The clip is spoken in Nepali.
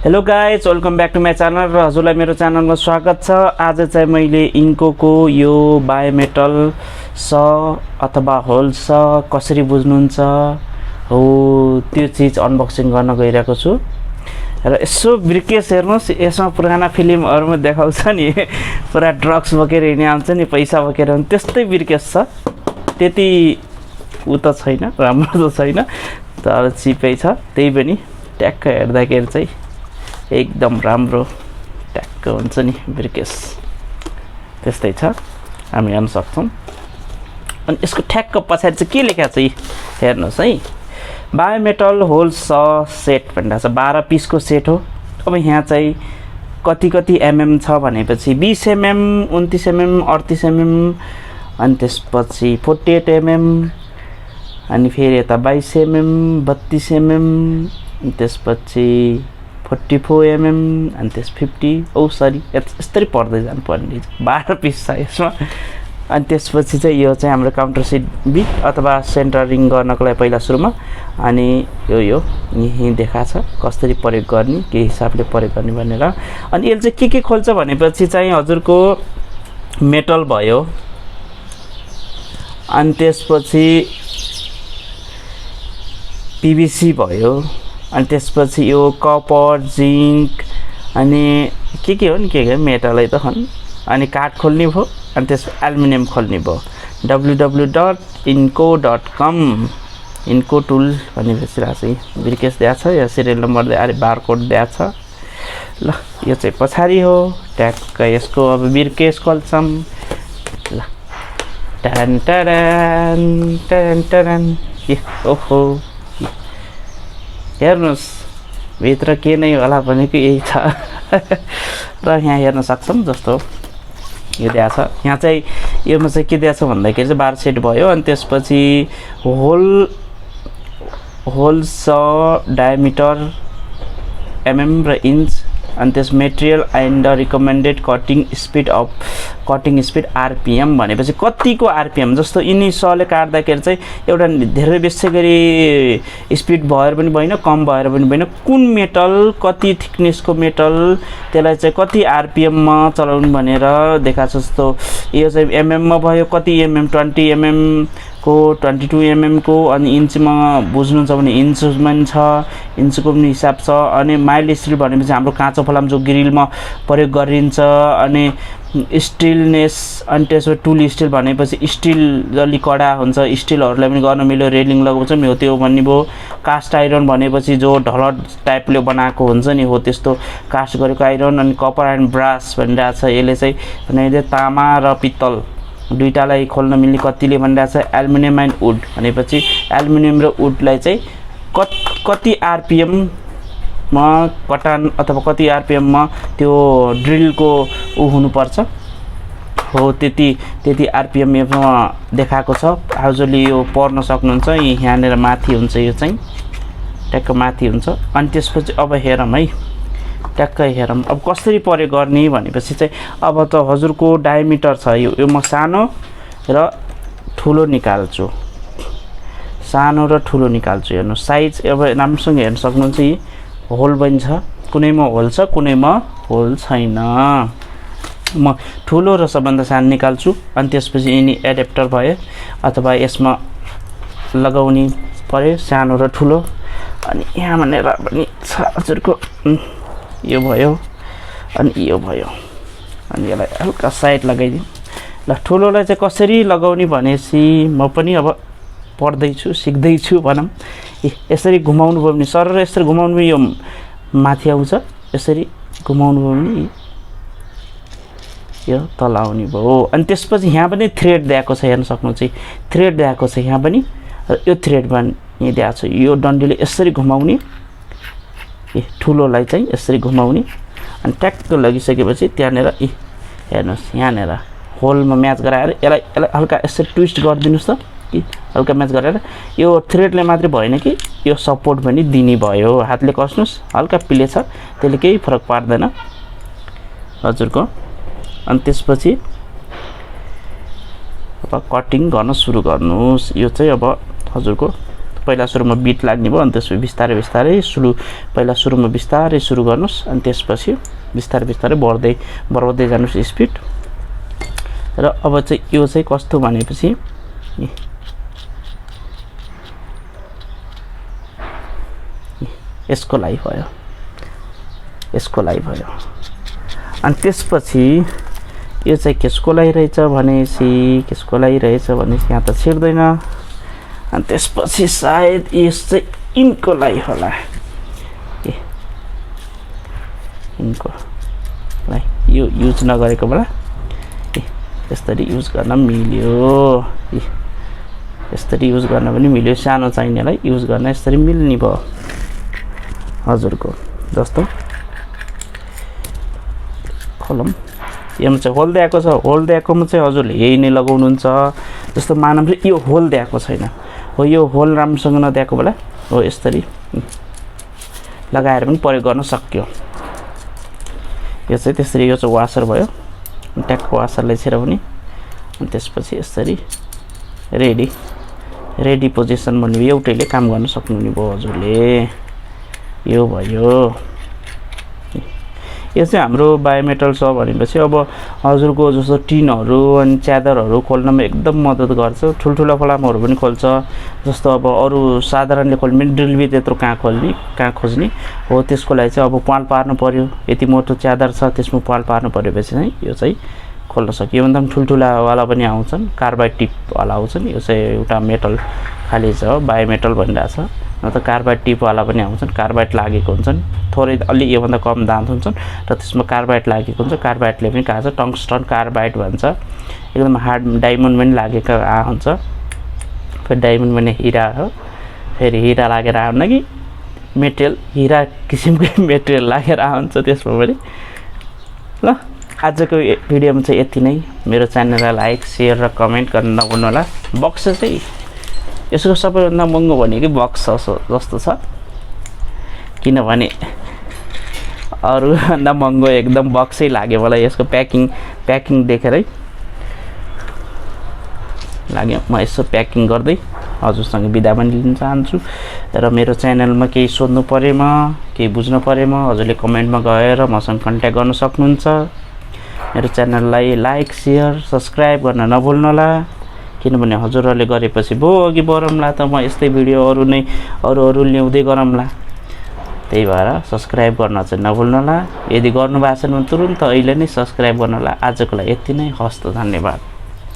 Hello guys, welcome back to my channel र हजुरलाई मेरो च्यानलमा स्वागत छ। आज चाहिँ मैले इन्कोको यो बायोमेटल स अथवा होल स कसरी बुझ्नुहुन्छ हो त्यो चिज अनबक्सिङ गर्न गइरहेको छु। र यसो ब्रिकेस हेर्नुहोस्, यसमा पुराना फिल्महरुमा देखाउँछ नि पुरा ड्रग्स बोकेर हिँड्ने आउँछ नि, पैसा बोकेर, त्यस्तै ब्रिकेस छ। त्यति उ त छैन, राम्रो त छैन, तर चिपै छ। त्यही पनि ट्याक्क हेर्दाखेरि चाहिँ एकदम राम्रो ट्याक्क हुन्छ नि ब्रिकेस, त्यस्तै छ, हामी हेर्न सक्छौँ। अनि यसको ठ्याक्क पछाडि चाहिँ के लेखेको छ हेर्नुहोस् है, बायोमेटल होल स सेट भनिरहेको छ। 12 पिसको सेट हो। अब यहाँ चाहिँ कति कति एमएम छ भनेपछि 20 एमएम, 29 एमएम, 38 एमएम, अनि त्यसपछि 48 एमएम, अनि फेरि यता 22 एमएम, 32 एमएम, त्यसपछि 44 एमएम, अनि त्यस 50 सरी यस्तरी पर्दै जानुपर्ने 12 पिस छ यसमा। अनि त्यसपछि चाहिँ यो चाहिँ हाम्रो काउन्टर सिट बी अथवा सेन्टरिङ गर्नको लागि पहिला सुरुमा, अनि यो यही देखाएको छ कसरी प्रयोग गर्ने, के हिसाबले प्रयोग गर्ने भनेर। अनि यसले चाहिँ के खोल्छ भनेपछि चाहिँ हजुरको मेटल भयो, अनि त्यसपछि पीवीसी भयो, अनि त्यसपछि यो कपर, जिङ्क, अनि के हो नि के मेटलै त खन्। अनि काठ खोल्ने भयो, अनि त्यस एल्युमिनियम खोल्ने भयो। www.inco.com इन्को टुल भनेपछि राछ ब्रिकेस दिएको छ, या सिरियल नम्बर बारकोड दिएको छ। ल यो चाहिँ पछाडि हो, ट्याक्क यसको अब ब्रिकेस खोल्छौँ। ल टन टन टन टन, ओहो हेर्नुहोस् भित्र के नै होला भनेको यही छ। र यहाँ हेर्न सक्छौँ जस्तो यो दिएको छ। यहाँ चाहिँ योमा चाहिँ के दिएको छ भन्दाखेरि चाहिँ 12 सेट भयो। अनि त्यसपछि होल स डायमिटर एमएम र इन्च, अनि त्यस material and recommended cutting speed RPM भनेपछि कतिको आरपिएम, जस्तो यिनी सले काट्दाखेरि चाहिँ एउटा धेरै बेसी गरी स्पिड भएर पनि भएन, कम भएर पनि भएन, कुन मेटल कति थिकनेसको मेटल त्यसलाई चाहिँ कति आरपिएममा चलाउनु भनेर देखाएको छ। जस्तो यो चाहिँ एमएममा भयो, कति एमएम 20 एमएम को, 22 एमएम को, अनि इन्चमा बुझ्नुहुन्छ भने इन्चमा छ, इन्चको पनि हिसाब छ। अनि माइल्ड स्टिल भनेपछि हाम्रो काँचो फलाम जो ग्रिलमा प्रयोग गरिन्छ, अनि स्टिलनेस, अनि त्यसपछि टुल स्टिल भनेपछि स्टिल अलि कडा हुन्छ, स्टिलहरूलाई पनि गर्न मिल्यो, रेलिङ लगाउँछौँ नि हो त्यो भन्ने भयो। कास्ट आइरन भनेपछि जो ढलट टाइपले बनाएको हुन्छ नि हो त्यस्तो कास्ट गरेको आइरन। अनि कपर एन्ड ब्रास भनिरहेको छ, यसले चाहिँ भने तामा र पित्तल दुईटालाई खोल्न मिल्ने कतिले भनिरहेको छ। एल्युमिनियम एन्ड वुड भनेपछि एल्युमिनियम र वुडलाई चाहिँ कति आरपिएममा कटान अथवा कति आरपिएममा त्यो ड्रिलको ऊ हुनुपर्छ हो, त्यति आरपिएम यसमा देखाएको छ। हजुरले यो पढ्न सक्नुहुन्छ, यहाँनिर माथि हुन्छ, यो चाहिँ ट्याक्क माथि हुन्छ। अनि त्यसपछि अब हेरौँ है, ट्याक्कै हेरौँ अब कसरी प्रयोग गर्ने भनेपछि चाहिँ अब त हजुरको डायमिटर छ, यो म सानो र ठुलो निकाल्छु, सानो र ठुलो निकाल्छु। हेर्नु साइज अब राम्रोसँग हेर्न सक्नुहुन्छ, यी होल पनि छ, कुनैमा होल छ, कुनैमा होल छैन। म ठुलो र सबभन्दा सानो निकाल्छु। अनि त्यसपछि यिनी एडेप्टर भयो अथवा यसमा लगाउने पर्यो, सानो र ठुलो। अनि यहाँ भनेर पनि छ हजुरको यो भयो, अनि यो भयो, अनि यसलाई हल्का साइड लगाइदिउँ। ल ठुलोलाई चाहिँ कसरी लगाउने भनेपछि म पनि अब पढ्दैछु, सिक्दैछु भनौँ। यसरी घुमाउनु भयो भने सर, यसरी घुमाउनु भयो, यो माथि आउँछ, यसरी घुमाउनु भयो भने यो तल आउने भयो। अनि त्यसपछि यहाँ पनि थ्रेड दिएको छ, हेर्न सक्नुहुन्छ, थ्रेड दिएको छ यहाँ पनि, र यो थ्रेड पनि दिएको छ। यो डन्डीले यसरी घुमाउने, ठुलोलाई चाहिँ यसरी घुमाउने, अनि ट्याक्क लगिसकेपछि त्यहाँनिर हेर्नुहोस्, यहाँनिर होलमा म्याच गराएर यसलाई हल्का यसरी ट्विस्ट गरिदिनुहोस् त, हल्का म्याच गरेर। यो थ्रेडले मात्रै भएन कि यो सपोर्ट पनि दिने भयो, हातले कस्नुहोस्, हल्का पिले छ, त्यसले केही फरक पार्दैन हजुरको। अनि त्यसपछि अब कटिङ गर्न सुरु गर्नुहोस्। यो चाहिँ अब हजुरको पहिला सुरुमा बिट लाग्ने भयो अनि त्यसपछि बिस्तारै बिस्तारै पहिला सुरुमा बिस्तारै सुरु गर्नुस् अनि त्यसपछि बिस्तारै बिस्तारै बढाउँदै जानुस् स्पिड। र अब चाहिँ यो चाहिँ कस्तो भनेपछि यसको लागि भयो अनि त्यसपछि यो चाहिँ केसको लागि रहेछ भनेपछि यहाँ त छिर्दैन अनि त्यसपछि सायद यस चाहिँ इन्को लागि होला इन्कोलाई यो युज नगरेको बेला यसरी युज गर्न मिल्यो यसरी युज गर्न पनि मिल्यो सानो चाहिनेलाई युज गर्न यसरी मिल्ने भयो हजुरको जस्तो कलम यसमा चाहिँ होल दिएको छ होल दिएकोमा चाहिँ हजुरले यही नै लगाउनुहुन्छ जस्तो मानौँ चाहिँ यो होल दिएको छैन हो यो होल राम्रोसँग नदिएको बेला हो यसरी लगाएर पनि प्रयोग गर्न सक्यो यो चाहिँ त्यसरी यो चाहिँ वासर भयो ट्याक्क वासरलाई छिराउने अनि त्यसपछि यसरी रेडी पोजिसन भन्ने एउटैले काम गर्न सक्नुहुने भयो हजुरले यो भयो यो चाहिँ हाम्रो बायोमेटल छ भनेपछि अब हजुरको जस्तो टिनहरू अनि च्यादरहरू खोल्नमा एकदम मद्दत गर्छ ठुल्ठुला फलामहरू पनि खोल्छ जस्तो अब अरू साधारणले खोल्ने पनि ड्रिलले त्यत्रो कहाँ खोज्ने हो त्यसको लागि चाहिँ अब पाल पार्नु पर्यो यति मोटो च्यादर छ त्यसमा पाल पार्नु परेपछि चाहिँ यो चाहिँ खोल्न सकियो योभन्दा पनि ठुल्ठुलावाला पनि आउँछन् कार्बाइड टिपवाला आउँछन् यो चाहिँ एउटा मेटल खाली छ बायोमेटल भनिरहेछ न त कार्बाइड टिपवाला पनि आउँछन् कार्बाइड लागेको हुन्छन् थोरै अलि योभन्दा कम दाम हुन्छन् र त्यसमा कार्बाइड लागेको हुन्छ कार्बाइडले पनि कहाँ छ टङ्स्टन कार्बाइड भन्छ एकदम हार्ड डायमन्ड पनि लागेको हुन्छ फेरि डायमन्ड पनि हिरा हो फेरि हिरा लागेर आउन कि मेटेरियल हिरा किसिमकै मेटेरियल लागेर आउँछ त्यसमा पनि ल आजको भिडियोमा चाहिँ यति नै मेरो च्यानललाई लाइक सेयर र कमेन्ट गर्न नभुल्नु होला बक्स चाहिँ यसको सबैभन्दा महँगो भनेकै बक्स जस्तो छ किनभने अरूभन्दा महँगो एकदम बक्सै लाग्यो मलाई यसको प्याकिङ देखेरै लाग्यो म यसो प्याकिङ गर्दै हजुरसँग बिदा पनि लिन चाहन्छु र मेरो च्यानलमा केही सोध्नु परेमा केही बुझ्नु परेमा हजुरले कमेन्टमा गएर मसँग कन्ट्याक्ट गर्न सक्नुहुन्छ मेरो च्यानललाई लाइक सेयर सब्सक्राइब गर्न नभुल्नु होला किनभने हजुरहरूले गरेपछि भो अघि बढौँला त म यस्तै भिडियो अरू ल्याउँदै गरौँला त्यही भएर सब्सक्राइब गर्न चाहिँ नभुल्नु होला यदि गर्नुभएको छैन भने तुरुन्त अहिले नै सब्सक्राइब गर्नु होला आजको लागि यति नै हस्त धन्यवाद।